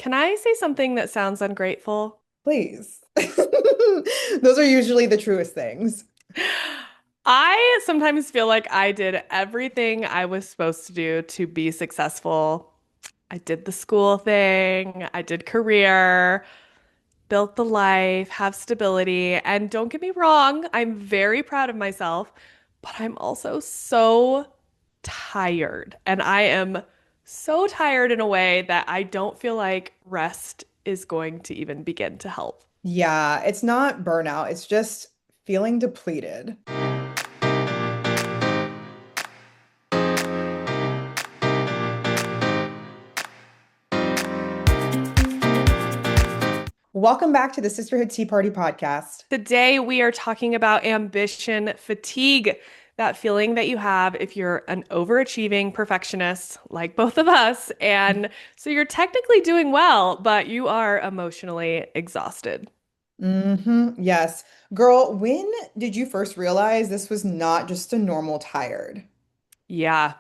Can I say something that sounds ungrateful? Please. Those are usually the truest things. I sometimes feel like I did everything I was supposed to do to be successful. I did the school thing, I did career, built the life, have stability. And don't get me wrong, I'm very proud of myself, but I'm also so tired. And I am so tired in a way that I don't feel like rest is going to even begin to help. Yeah, it's not burnout, it's just feeling depleted. Welcome back to the Sisterhood Tea Party podcast. Today, we are talking about ambition fatigue, that feeling that you have if you're an overachieving perfectionist, like both of us. And so you're technically doing well, but you are emotionally exhausted. Yes. Girl, when did you first realize this was not just a normal tired? Yeah.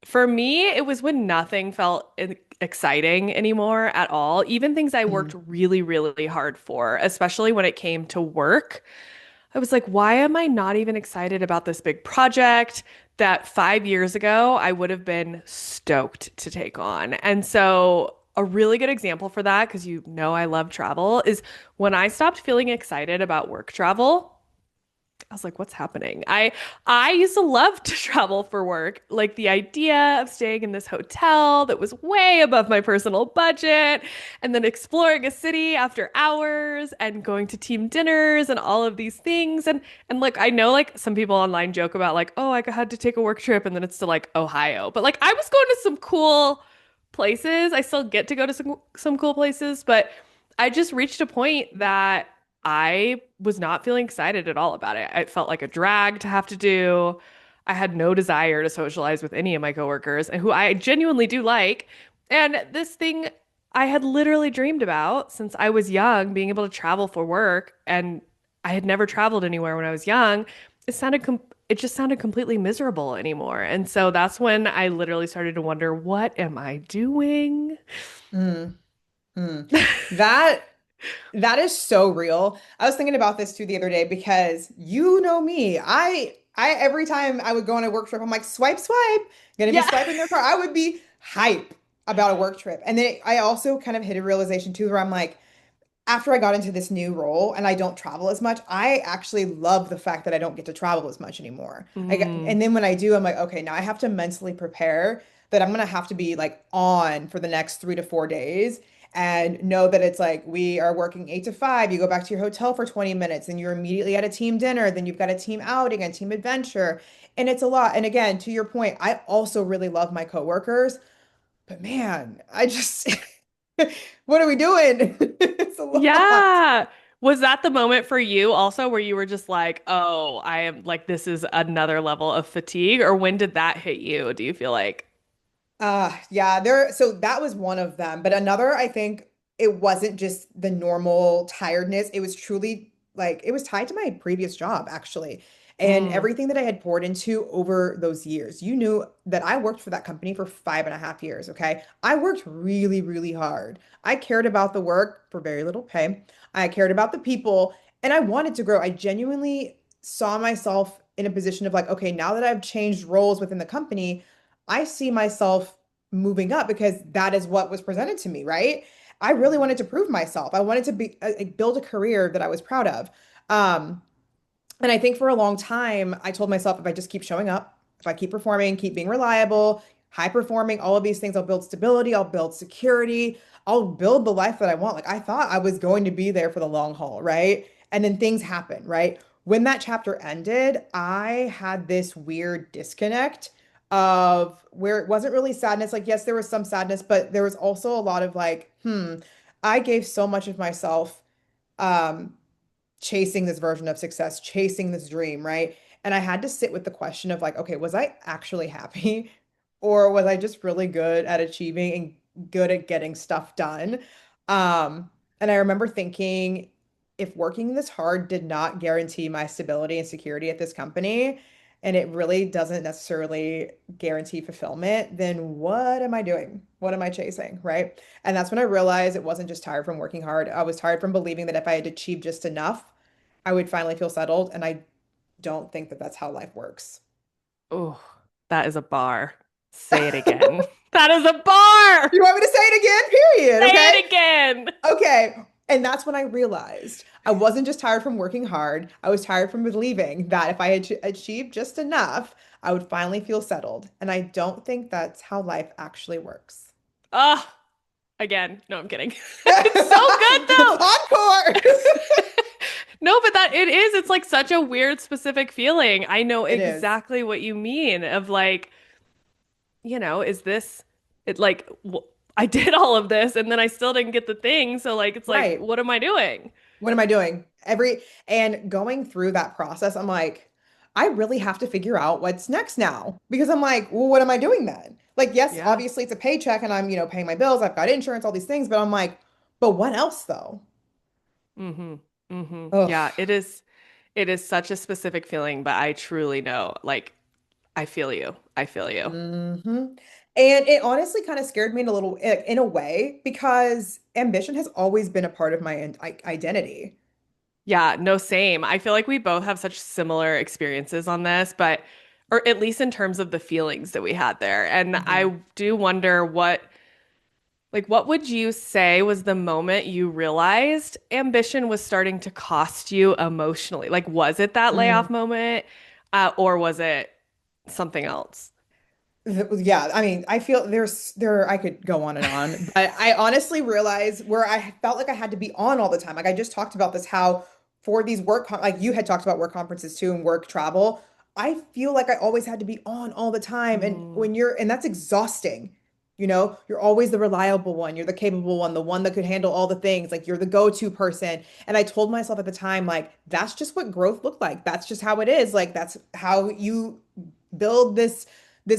For me, it was when nothing felt exciting anymore at all. Even things I worked Mm. really, really hard for, especially when it came to work. I was like, why am I not even excited about this big project that 5 years ago I would have been stoked to take on? And so, a really good example for that, because you know I love travel, is when I stopped feeling excited about work travel. I was like, what's happening? I used to love to travel for work. Like the idea of staying in this hotel that was way above my personal budget and then exploring a city after hours and going to team dinners and all of these things. And like I know like some people online joke about like, oh, I had to take a work trip and then it's to like Ohio. But like I was going to some cool places. I still get to go to some cool places, but I just reached a point that I was not feeling excited at all about it. It felt like a drag to have to do. I had no desire to socialize with any of my coworkers and who I genuinely do like. And this thing I had literally dreamed about since I was young, being able to travel for work, and I had never traveled anywhere when I was young. It just sounded completely miserable anymore. And so that's when I literally started to wonder, what am I doing? Mm, mm. That that is so real. I was thinking about this too the other day because you know me. I every time I would go on a work trip, I'm like, swipe, swipe, gonna be Yeah. swiping their car. I would be hype about a work trip. And then I also kind of hit a realization too where I'm like, after I got into this new role and I don't travel as much, I actually love the fact that I don't get to travel as much anymore. Mm. And then when I do, I'm like, okay, now I have to mentally prepare that I'm gonna have to be like on for the next 3 to 4 days and know that it's like we are working 8 to 5. You go back to your hotel for 20 minutes and you're immediately at a team dinner. Then you've got a team outing, a team adventure. And it's a lot. And again, to your point, I also really love my coworkers, but man, I just what are we doing? It's a lot. Yeah. Was that the moment for you also where you were just like, oh, I am like, this is another level of fatigue? Or when did that hit you? Do you feel like, Yeah, so that was one of them. But another, I think it wasn't just the normal tiredness. It was truly like it was tied to my previous job, actually. And mm, everything that I had poured into over those years. You knew that I worked for that company for 5.5 years, okay? I worked really, really hard. I cared about the work for very little pay. I cared about the people, and I wanted to grow. I genuinely saw myself in a position of like, okay, now that I've changed roles within the company, I see myself moving up because that is what was presented to me, right? I really wanted to prove myself. I wanted to build a career that I was proud of. Um, and I think for a long time, I told myself if I just keep showing up, if I keep performing, keep being reliable, high performing, all of these things, I'll build stability, I'll build security, I'll build the life that I want. Like I thought I was going to be there for the long haul, right? And then things happen, right? When that chapter ended, I had this weird disconnect of where it wasn't really sadness. Like, yes, there was some sadness, but there was also a lot of like, I gave so much of myself um chasing this version of success, chasing this dream, right? And I had to sit with the question of like, okay, was I actually happy? Or was I just really good at achieving and good at getting stuff done? And I remember thinking, if working this hard did not guarantee my stability and security at this company, and it really doesn't necessarily guarantee fulfillment, then what am I doing? What am I chasing? Right. And that's when I realized it wasn't just tired from working hard. I was tired from believing that if I had achieved just enough, I would finally feel settled. And I don't think that that's how life works. Oh, that is a bar. Say it again. That is a bar. You want me to say it again? Period. Say Okay. it again. Okay. And that's when I realized I wasn't just tired from working hard. I was tired from believing that if I had achieved just enough, I would finally feel settled. And I don't think that's how life actually works. Ah, again. No, I'm kidding. It's so good though. Encore. No, but that it is. It's like such a weird, specific feeling. I know It is. exactly what you mean of like, is this it like I did all of this and then I still didn't get the thing. So like it's like, Right. what am I doing? What am I doing? And going through that process, I'm like, I really have to figure out what's next now because I'm like, well, what am I doing then? Like, yes, Yeah. obviously it's a paycheck and I'm, paying my bills, I've got insurance, all these things, but I'm like, but what else though? Mm-hmm. Mm-hmm. Ugh. Yeah, it is such a specific feeling, but I truly know. Like, I feel you. I feel you. hmm And it honestly kind of scared me in a way because ambition has always been a part of my identity. Yeah, no, same. I feel like we both have such similar experiences on this, but or at least in terms of the feelings that we had there. And I hmm do wonder what would you say was the moment you realized ambition was starting to cost you emotionally? Like, was it that layoff moment, or was it something else? Yeah, I mean, I feel I could go on, but I honestly realized where I felt like I had to be on all the time. Like I just talked about this, how for these like you had talked about work conferences too and work travel. I feel like I always had to be on all the time. And Mm, and that's exhausting. You're always the reliable one, you're the capable one, the one that could handle all the things. Like you're the go-to person. And I told myself at the time, like, that's just what growth looked like. That's just how it is. Like that's how you build this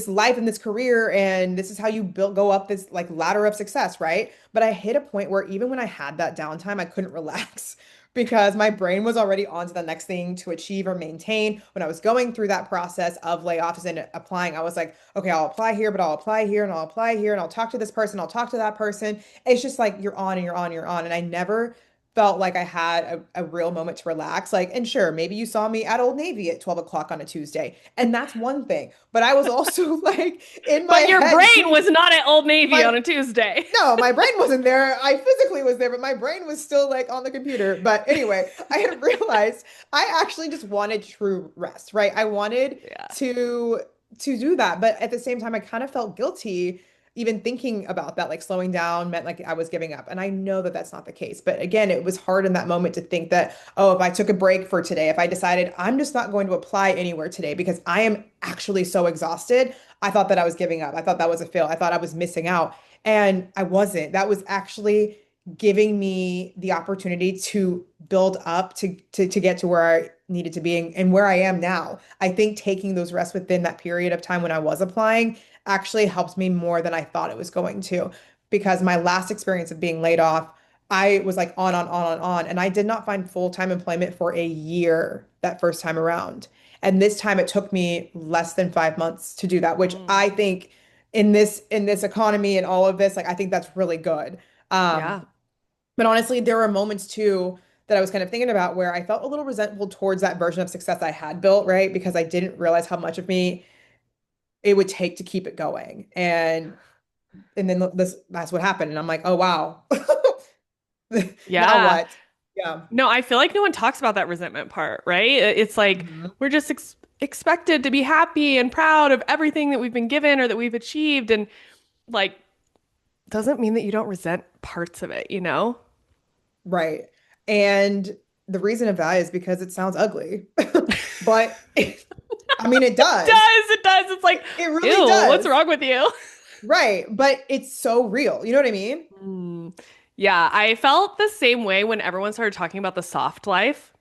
life and this career, and this is how you build go up this like ladder of success, right? But I hit a point where even when I had that downtime, I couldn't relax because my brain was already on to the next thing to achieve or maintain. When I was going through that process of layoffs and applying, I was like, okay, I'll apply here, but I'll apply here and I'll apply here and I'll talk to this person, I'll talk to that person. It's just like you're on and you're on and you're on. And I never felt like I had a real moment to relax. Like, and sure, maybe you saw me at Old Navy at 12 o'clock on a Tuesday, and that's one thing. But I was also like in my but your head brain too. was not at Old Navy on My a Tuesday. No, my brain wasn't there. I physically was there, but my brain was still like on the computer. But anyway, I had realized I actually just wanted true rest, right? I wanted Yeah. to to do that, but at the same time, I kind of felt guilty even thinking about that. Like slowing down meant like I was giving up, and I know that that's not the case. But again, it was hard in that moment to think that, oh, if I took a break for today, if I decided I'm just not going to apply anywhere today because I am actually so exhausted, I thought that I was giving up. I thought that was a fail. I thought I was missing out. And I wasn't. That was actually giving me the opportunity to build up to get to where I needed to be and where I am now. I think taking those rests within that period of time when I was applying actually helped me more than I thought it was going to. Because my last experience of being laid off, I was like on, and I did not find full-time employment for a year that first time around. And this time it took me less than 5 months to do that, which Mm, I think in this economy and all of this, like I think that's really good. Um, yeah. but honestly, there were moments too that I was kind of thinking about where I felt a little resentful towards that version of success I had built, right? Because I didn't realize how much of me it would take to keep it going. And then that's what happened. And I'm like, oh wow. Now Yeah. what? Yeah. No, I feel like no one talks about that resentment part, right? It's like Mhm. we're just expected to be happy and proud of everything that we've been given or that we've achieved. And like, doesn't mean that you don't resent parts of it, you know? Right. And the reason of that is because it sounds ugly. But I mean, it It does. does. It does. It's like, It really ew, what's does. wrong with you? Right. But it's so real. You know what I mean? Mm. Yeah, I felt the same way when everyone started talking about the soft life.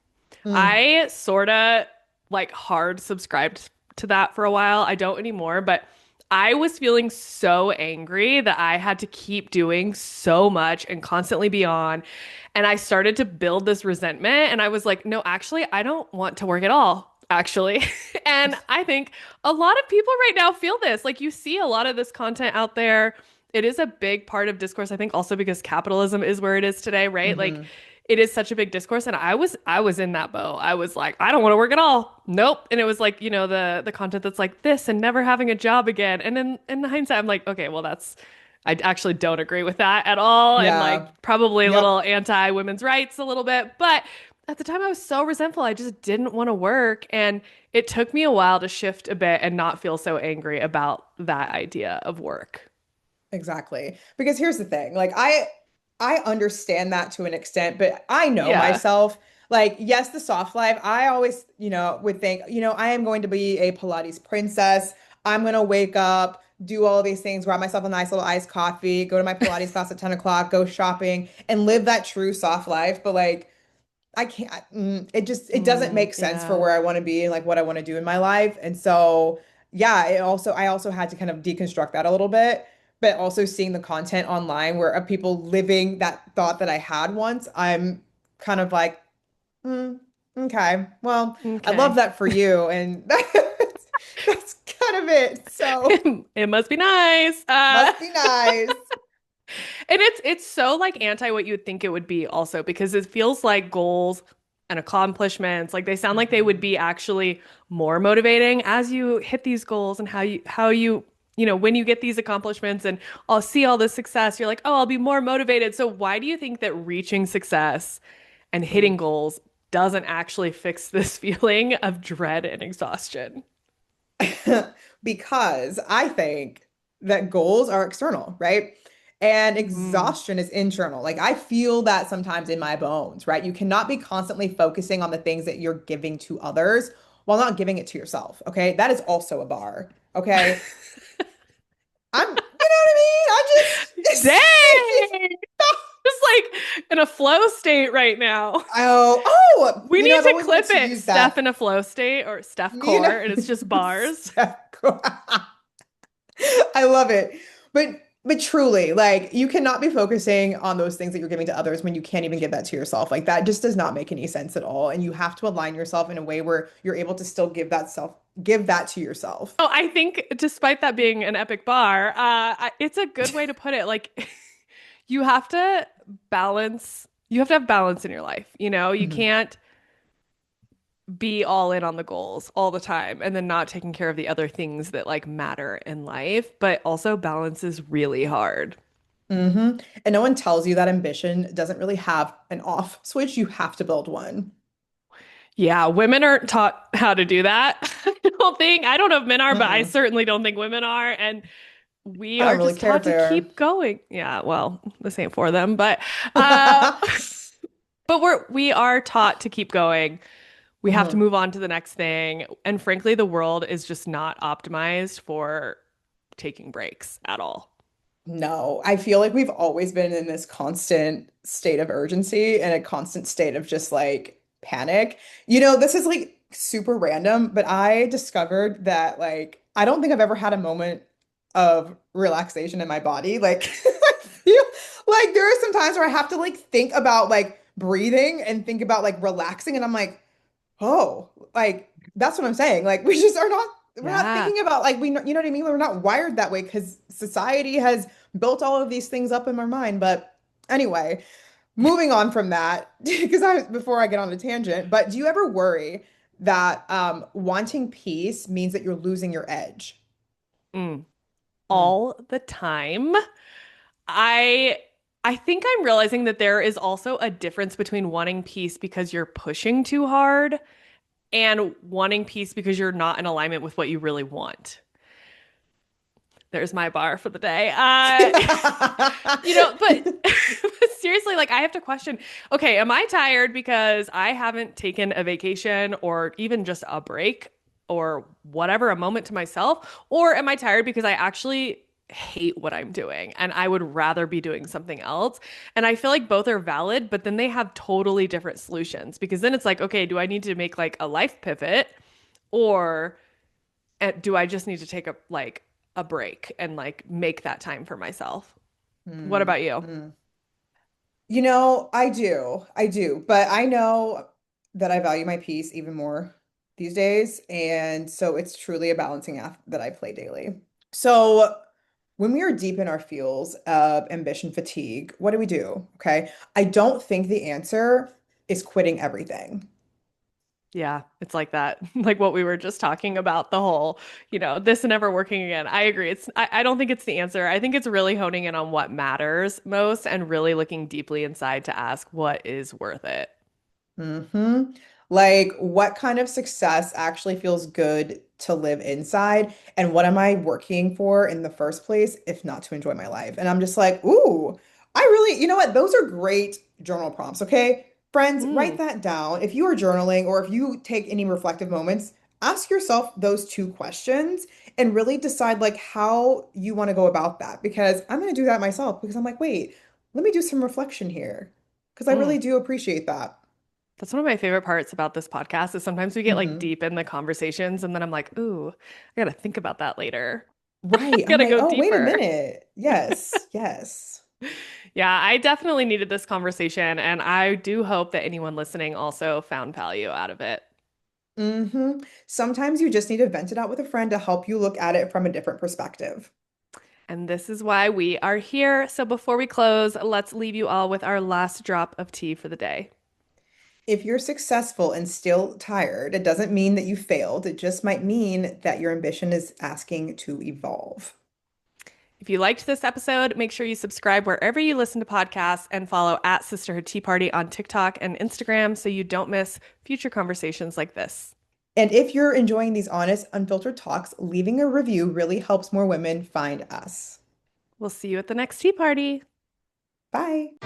Mm, I sort of like hard subscribed to that for a while. I don't anymore, but I was feeling so angry that I had to keep doing so much and constantly be on. And I started to build this resentment. And I was like, no, actually, I don't want to work at all. actually. And I think a lot of people right now feel this. Like you see a lot of this content out there. It is a big part of discourse, I think also because capitalism is where it is today, right? Like Hmm. it is such a big discourse and I was in that boat. I was like, I don't want to work at all. Nope. And it was like, the content that's like this and never having a job again. And then in hindsight, I'm like, okay, well I actually don't agree with that at all and Yeah. like probably a little Yep. anti women's rights a little bit, but at the time I was so resentful. I just didn't want to work. And it took me a while to shift a bit and not feel so angry about that idea of work. Exactly. Because here's the thing, like I understand that to an extent, but I know Yeah. myself, like yes, the soft life, I always, would think, I am going to be a Pilates princess. I'm going to wake up, do all these things, grab myself a nice little iced coffee, go to my Pilates class at 10 o'clock, go shopping and live that true soft life. But like I can't, it doesn't make sense for Yeah. where I want to be and like what I want to do in my life. And so, yeah, I also had to kind of deconstruct that a little bit, but also seeing the content online where of people living that thought that I had once, I'm kind of like, mm, okay, well, I love Okay. that for you. And that's kind of it. So It must be nice. must be nice. And it's so like anti what you would think it would be also because it feels like goals and accomplishments like they sound like they would Mhm. be actually more motivating as you hit these goals and how you when you get these accomplishments and I'll see all this success you're like, "Oh, I'll be more motivated." So why do you think that reaching success and hitting Mm. goals doesn't actually fix this feeling of dread and exhaustion? Because I think that goals are external, right? And Mm. exhaustion is internal. Like I feel that sometimes in my bones, right? You cannot be constantly focusing on the things that you're giving to others while not giving it to yourself. Okay. That is also a bar. Okay. You know what I mean? Dang! Just like in a flow state right now. We need I've to always wanted clip to it. use Steph that. in a flow state or Steph You core, know, and it's just bars. I love it. But truly, like you cannot be focusing on those things that you're giving to others when you can't even give that to yourself. Like that just does not make any sense at all. And you have to align yourself in a way where you're able to still give that to yourself. Oh, I think despite that being an epic bar, it's a good way to put it. Like you have to you have to have balance in your life. You Mhm. can't be all in on the goals all the time and then not taking care of the other things that like matter in life. But also balance is really hard. Hmm. And no one tells you that ambition doesn't really have an off switch. You have to build one. Yeah, women aren't taught how to do that. I don't think. I don't know if men are, but I Mm-mm. certainly don't think women are. And we I are don't really just care taught if to they are. keep going. Yeah, well, this ain't for them, uh but we are taught to keep going. We have to Mhm. move on to the next thing. And frankly, the world is just not optimized for taking breaks at all. No, I feel like we've always been in this constant state of urgency and a constant state of just like panic. This is like super random, but I discovered that like I don't think I've ever had a moment of relaxation in my body. Like I feel like there are some times where I have to like think about like breathing and think about like relaxing and I'm like, oh, like that's what I'm saying. Like we just are not we're not Yeah. thinking about like you know what I mean? We're not wired that way because society has built all of these things up in our mind. But anyway, moving on from that, because I before I get on a tangent, but do you ever worry that wanting peace means that you're losing your edge? Mm. Mm. All the time. I I think I'm realizing that there is also a difference between wanting peace because you're pushing too hard and wanting peace because you're not in alignment with what you really want. There's my bar for the day. But, but seriously, like I have to question, okay, am I tired because I haven't taken a vacation or even just a break or whatever, a moment to myself? Or am I tired because I actually hate what I'm doing and I would rather be doing something else? And I feel like both are valid, but then they have totally different solutions because then it's like, okay, do I need to make like a life pivot or do I just need to take a break and like make that time for myself? What Mm, about you? mm. I do, but I know that I value my peace even more. these days. And so it's truly a balancing act that I play daily. So when we are deep in our feels of ambition fatigue, what do we do? Okay. I don't think the answer is quitting everything. Yeah, it's like that. Like what we were just talking about, the whole, this never working again. I agree. I don't think it's the answer. I think it's really honing in on what matters most and really looking deeply inside to ask what is worth it. hmm Like, what kind of success actually feels good to live inside? And what am I working for in the first place, if not to enjoy my life? And I'm just like, ooh, I really, you know what? Those are great journal prompts, okay? Friends, write Mm, that down. If you are journaling or if you take any reflective moments, ask yourself those two questions and really decide like how you want to go about that. Because I'm going to do that myself because I'm like, wait, let me do some reflection here. Because I really mm. do appreciate that. That's one of my favorite parts about this podcast is sometimes we get like hmm deep in the conversations and then I'm like, ooh, I gotta think about that later. Right. I'm Gotta like, go oh, wait a deeper. minute. Yes, yes. Yeah, I definitely needed this conversation, and I do hope that anyone listening also found value out of it. Sometimes you just need to vent it out with a friend to help you look at it from a different perspective. And this is why we are here. So before we close, let's leave you all with our last drop of tea for the day. If you're successful and still tired, it doesn't mean that you failed. It just might mean that your ambition is asking to evolve. If you liked this episode, make sure you subscribe wherever you listen to podcasts and follow at Sisterhood Tea Party on TikTok and Instagram so you don't miss future conversations like this. And if you're enjoying these honest, unfiltered talks, leaving a review really helps more women find us. We'll see you at the next tea party. Bye.